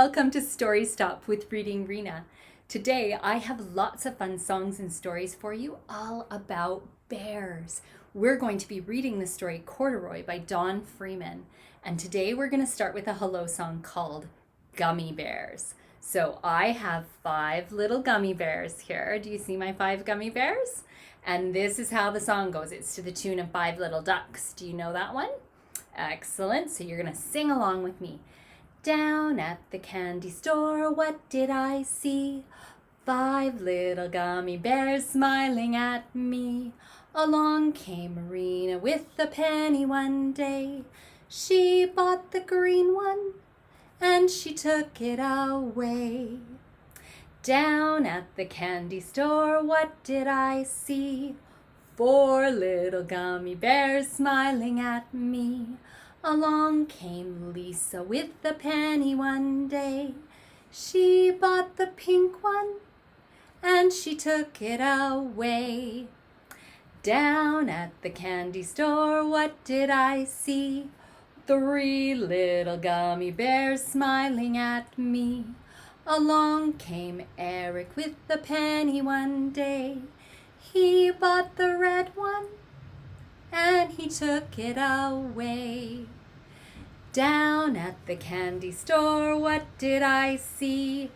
Welcome to Story Stop with Reading Rena. Today I have lots of fun songs and stories for you all about bears. We're going to be reading the story Corduroy by Freeman. And today we're going to start with a hello song called Gummy Bears. So I have 5 little gummy bears here. Do you see my 5 gummy bears? And this is how the song goes. It's to the tune of 5 Little Ducks. Do you know that one? Excellent. So you're going to sing along with me. Down at the candy store, what did I see? 5 little gummy bears smiling at me. Along came Marina with a penny one day. She bought the green one, and she took it away. Down at the candy store, what did I see? 4 little gummy bears smiling at me. Along came Lisa with a penny one day. She bought the pink one, and she took it away. Down at the candy store, what did I see? 3 little gummy bears smiling at me. Along came Eric with a penny one day. He bought the red one, and he took it away. Down at the candy store, what did I see?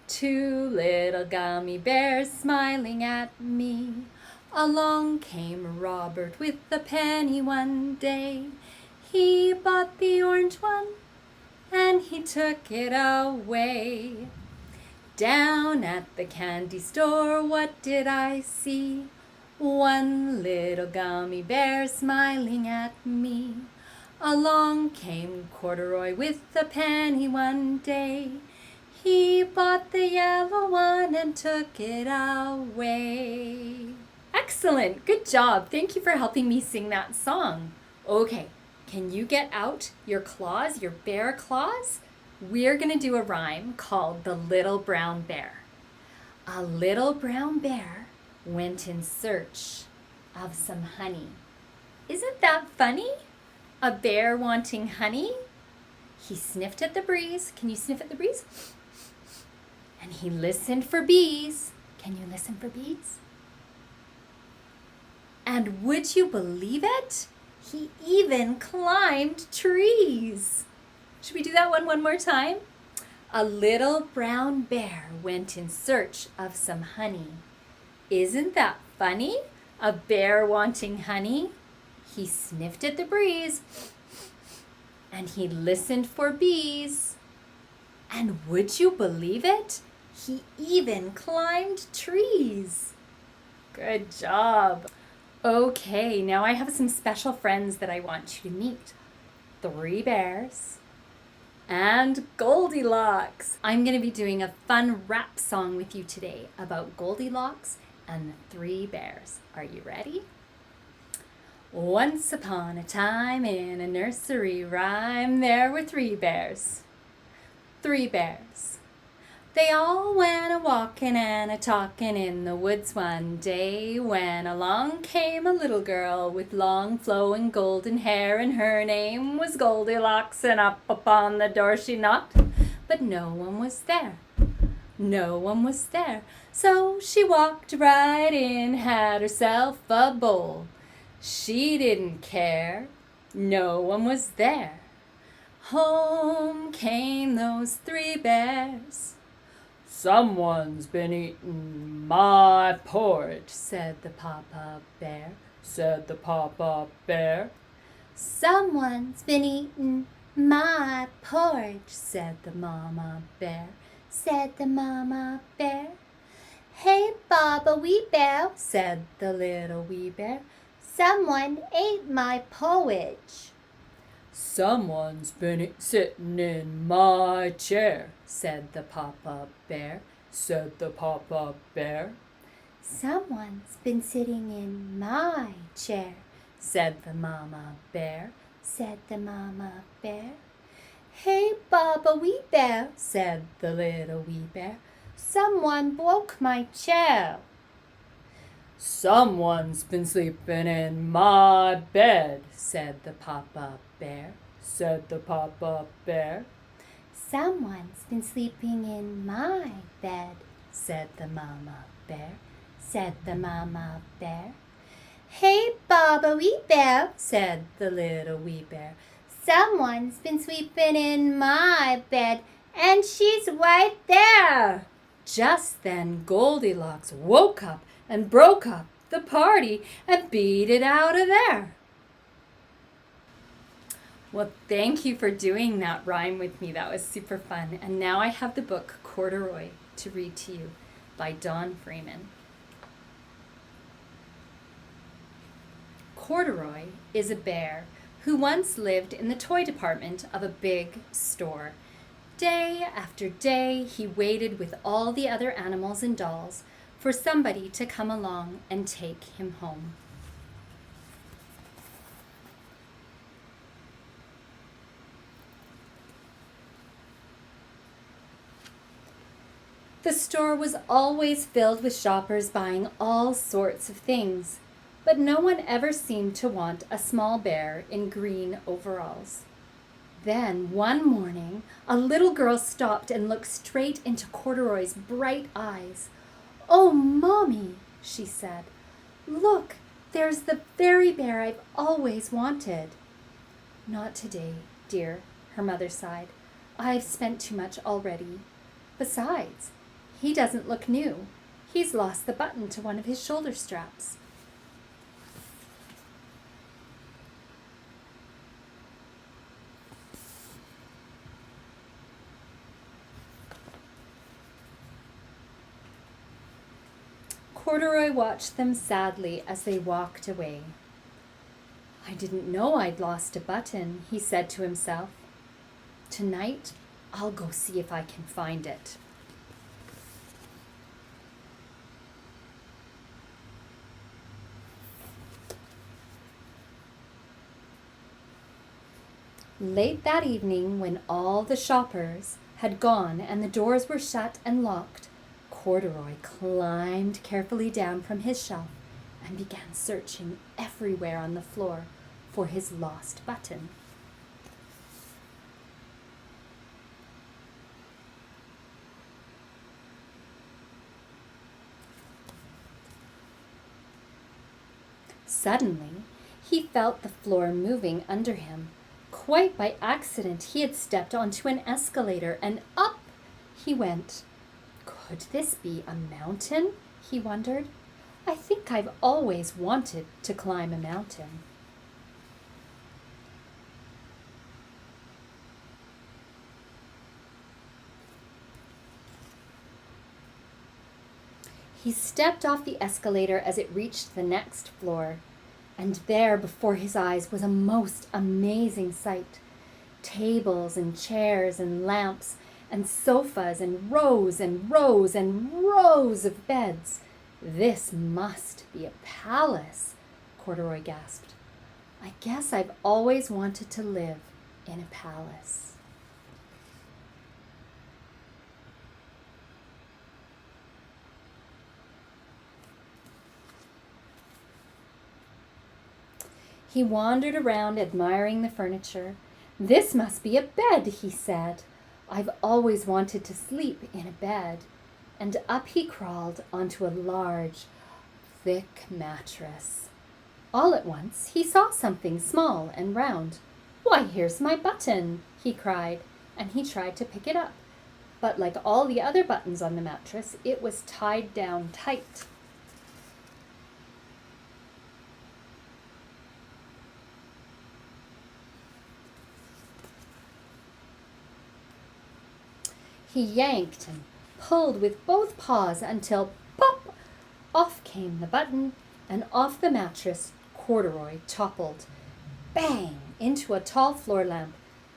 2 little gummy bears smiling at me. Along came Robert with a penny one day. He bought the orange one, and he took it away. Down at the candy store, what did I see? 1 little gummy bear smiling at me. Along came Corduroy with a penny one day. He bought the yellow one and took it away. Excellent! Good job! Thank you for helping me sing that song. Okay, can you get out your claws, your bear claws? We're going to do a rhyme called The Little Brown Bear. A little brown bear went in search of some honey. Isn't that funny? A bear wanting honey? He sniffed at the breeze. Can you sniff at the breeze? And he listened for bees. Can you listen for bees? And would you believe it? He even climbed trees. Should we do that one more time? A little brown bear went in search of some honey. Isn't that funny? A bear wanting honey? He sniffed at the breeze, and he listened for bees. And would you believe it? He even climbed trees. Good job. Okay, now I have some special friends that I want you to meet. 3 bears and Goldilocks. I'm going to be doing a fun rap song with you today about Goldilocks and the 3 bears. Are you ready? Once upon a time in a nursery rhyme, there were 3 bears. 3 bears. They all went a-walking and a-talking in the woods one day, when along came a little girl with long flowing golden hair, and her name was Goldilocks, and up upon the door she knocked, but no one was there. No one was there. So she walked right in, had herself a bowl. She didn't care. No one was there. Home came those 3 bears. Someone's been eating my porridge, said the Papa Bear, said the Papa Bear. Someone's been eating my porridge, said the Mama Bear, said the Mama Bear. Hey, Baba Wee Bear, said the little wee bear, someone ate my porridge. Someone's been sitting in my chair, said the Papa Bear, said the Papa Bear. Someone's been sitting in my chair, said the Mama Bear, said the Mama Bear. Hey, Baba Wee Bear, said the little wee bear, someone broke my chair. Someone's been sleeping in my bed, said the Papa Bear, said the Papa Bear. Someone's been sleeping in my bed, said the Mama Bear, said the Mama Bear. Hey, Baba Wee Bear, said the little wee bear. Someone's been sleeping in my bed, and she's right there. Just then Goldilocks woke up and broke up the party and beat it out of there. Well, thank you for doing that rhyme with me. That was super fun. And now I have the book Corduroy to read to you by Don Freeman. Corduroy is a bear who once lived in the toy department of a big store. Day after day, he waited with all the other animals and dolls for somebody to come along and take him home. The store was always filled with shoppers buying all sorts of things, but no one ever seemed to want a small bear in green overalls. Then one morning, a little girl stopped and looked straight into Corduroy's bright eyes. "Oh, Mommy," she said, "look, there's the very bear I've always wanted." "Not today, dear," her mother sighed. "I've spent too much already. Besides, he doesn't look new. He's lost the button to one of his shoulder straps." Corduroy watched them sadly as they walked away. "I didn't know I'd lost a button," he said to himself. "Tonight, I'll go see if I can find it." Late that evening, when all the shoppers had gone and the doors were shut and locked, Corduroy climbed carefully down from his shelf and began searching everywhere on the floor for his lost button. Suddenly, he felt the floor moving under him. Quite by accident, he had stepped onto an escalator, and up he went. Could this be a mountain? He wondered. I think I've always wanted to climb a mountain. He stepped off the escalator as it reached the next floor, and there before his eyes was a most amazing sight. Tables and chairs and lamps and sofas and rows and rows and rows of beds. This must be a palace, Corduroy gasped. I guess I've always wanted to live in a palace. He wandered around admiring the furniture. This must be a bed, he said. I've always wanted to sleep in a bed. And up he crawled onto a large, thick mattress. All at once he saw something small and round. Why, here's my button, he cried, and he tried to pick it up. But like all the other buttons on the mattress, it was tied down tight. He yanked and pulled with both paws until, pop, off came the button, and off the mattress Corduroy toppled. Bang! Into a tall floor lamp.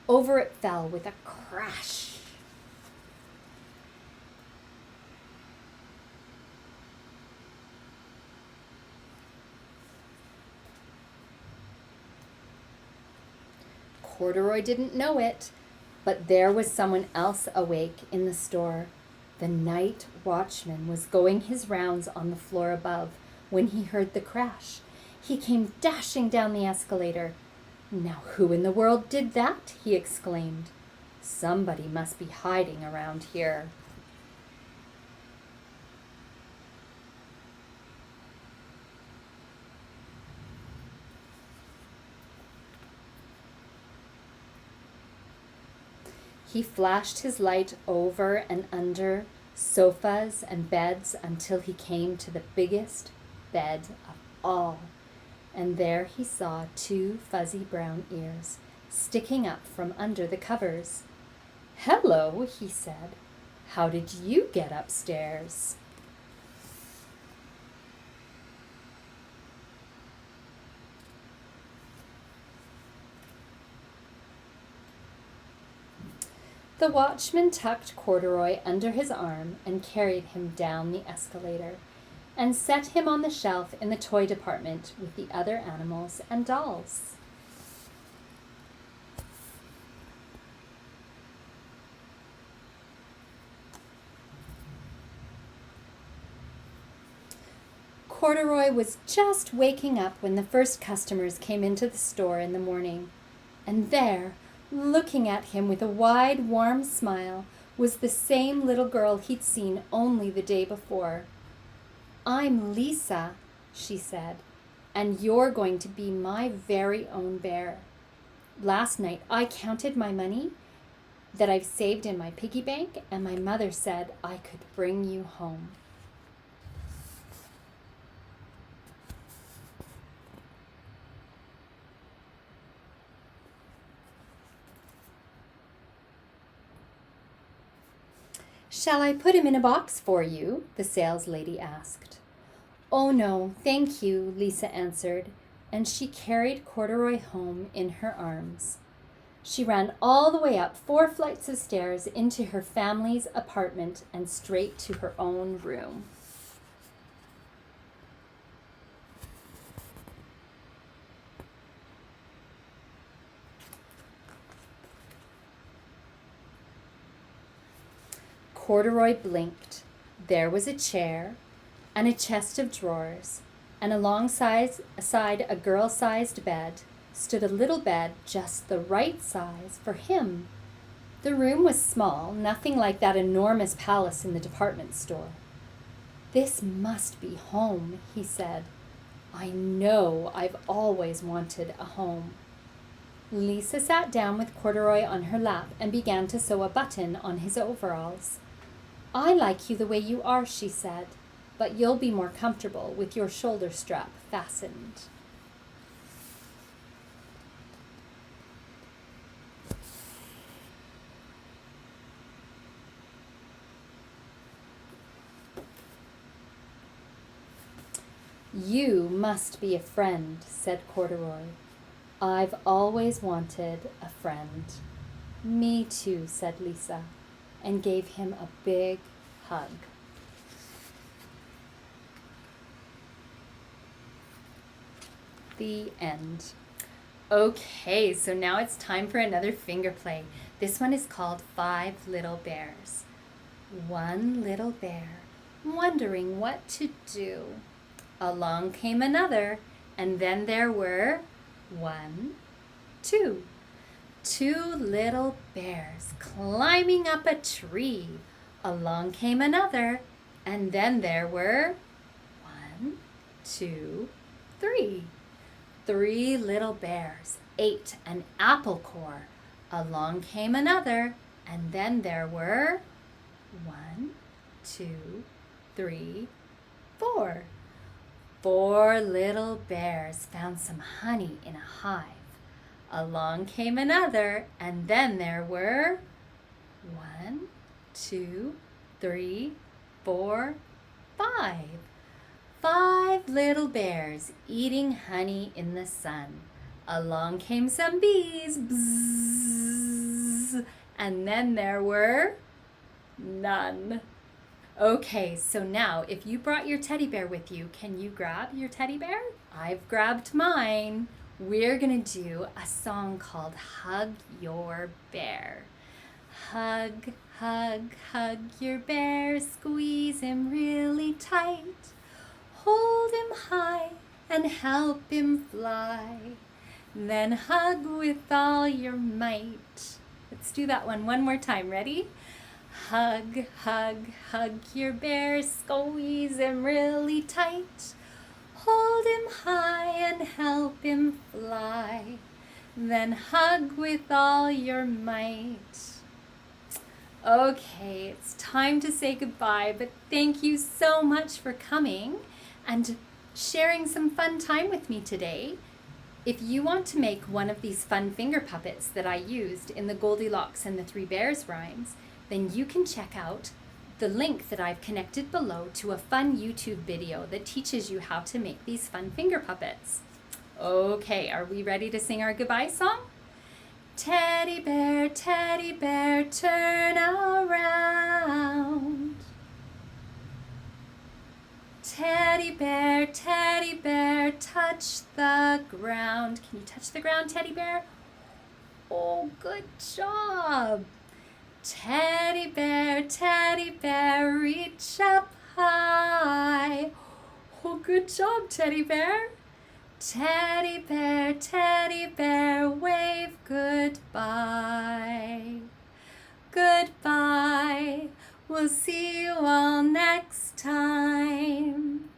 Over it fell with a crash. Corduroy didn't know it, but there was someone else awake in the store. The night watchman was going his rounds on the floor above when he heard the crash. He came dashing down the escalator. Now who in the world did that? He exclaimed. Somebody must be hiding around here. He flashed his light over and under sofas and beds until he came to the biggest bed of all. And there he saw 2 fuzzy brown ears sticking up from under the covers. "Hello," he said. "How did you get upstairs?" The watchman tucked Corduroy under his arm and carried him down the escalator and set him on the shelf in the toy department with the other animals and dolls. Corduroy was just waking up when the first customers came into the store in the morning, and there, looking at him with a wide, warm smile, was the same little girl he'd seen only the day before. "I'm Lisa," she said, "and you're going to be my very own bear. Last night I counted my money that I've saved in my piggy bank, and my mother said I could bring you home." "Shall I put him in a box for you?" the saleslady asked. "Oh no, thank you," Lisa answered, and she carried Corduroy home in her arms. She ran all the way up 4 flights of stairs into her family's apartment and straight to her own room. Corduroy blinked. There was a chair and a chest of drawers, and alongside a girl-sized bed stood a little bed just the right size for him. The room was small, nothing like that enormous palace in the department store. "This must be home," he said. "I know I've always wanted a home." Lisa sat down with Corduroy on her lap and began to sew a button on his overalls. "I like you the way you are," she said, "but you'll be more comfortable with your shoulder strap fastened." "You must be a friend," said Corduroy. "I've always wanted a friend." "Me too," said Lisa, and gave him a big hug. The end. Okay, so now it's time for another finger play. This one is called 5 Little Bears. One little bear, wondering what to do. Along came another, and then there were 1, 2. 2 little bears climbing up a tree. Along came another, and then there were 1, 2, 3. 3 little bears ate an apple core. Along came another, and then there were 1, 2, 3, 4. 4 little bears found some honey in a hive. Along came another, and then there were 1, 2, 3, 4, 5. 5 little bears eating honey in the sun. Along came some bees, bzzz, and then there were none. Okay, so now if you brought your teddy bear with you, can you grab your teddy bear? I've grabbed mine. We're gonna do a song called Hug Your Bear. Hug, hug, hug your bear, squeeze him really tight. Hold him high and help him fly. Then hug with all your might. Let's do that one more time. Ready? Hug, hug, hug your bear, squeeze him really tight. Hold him high and help him fly. Then hug with all your might. Okay, it's time to say goodbye, but thank you so much for coming and sharing some fun time with me today. If you want to make one of these fun finger puppets that I used in the Goldilocks and the Three Bears rhymes, then you can check out the link that I've connected below to a fun YouTube video that teaches you how to make these fun finger puppets. Okay, are we ready to sing our goodbye song? Teddy bear, turn around. Teddy bear, touch the ground. Can you touch the ground, Teddy bear? Oh, good job. Teddy bear, reach up high. Oh, good job, Teddy bear. Teddy bear, wave goodbye. Goodbye. We'll see you all next time.